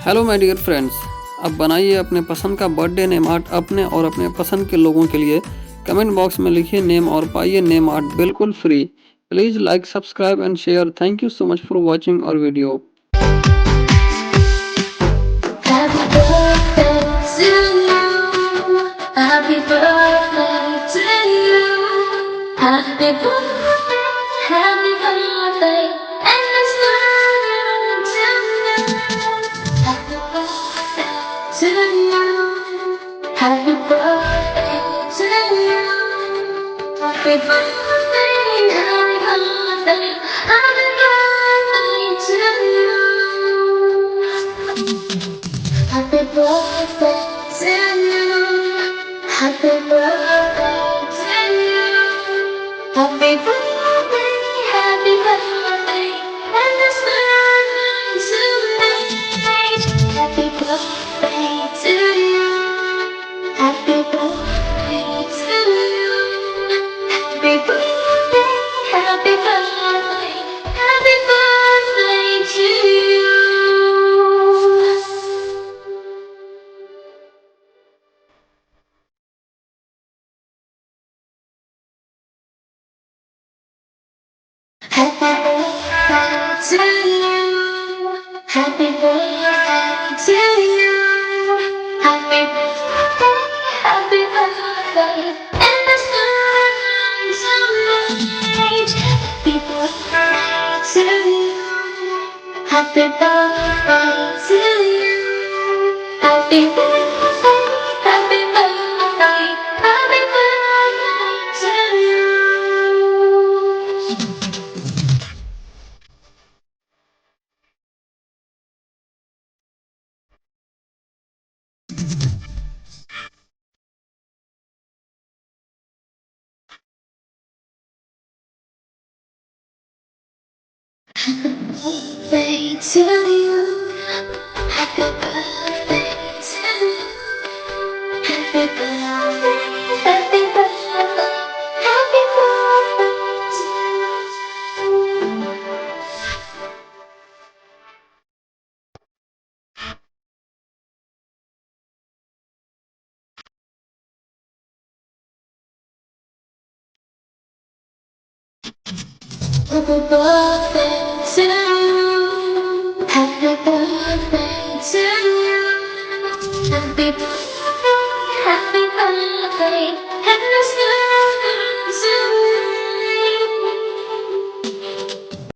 Hello my dear friends. अब बनाइए अपने पसंद का बर्थडे नेम आर्ट अपने और अपने पसंद के लोगों के लिए। कमेंट बॉक्स में लिखिए नेम और पाइए नेम आर्ट बिल्कुल फ्री। Please like subscribe and share. Thank you so much for watching our video. Happy birthday to you. Happy birthday to you. Happy birthday, happy birthday, and it's burning tonight. Happy birthday to you. Happy birthday to you. Happy birthday, happy birthday, happy birthday to you. Happy birthday to you. Happy birthday to you. Happy birthday, happy birthday, and the sunrise tonight. Happy birthday to you. Happy birthday to you. Happy birthday, happy birthday, happy birthday to you. Happy birthday to you. Happy birthday to you. Happy birthday, happy birthday, and the sunrise tonight. Happy birthday to you. Happy birthday to you. Happy birthday, happy birthday, happy birthday to you. Birthday to you. Happy birthday to you. Happy birthday, happy birthday, happy birthday to you. Happy birthday to you. Happy birthday to you. Happy birthday, happy birthday,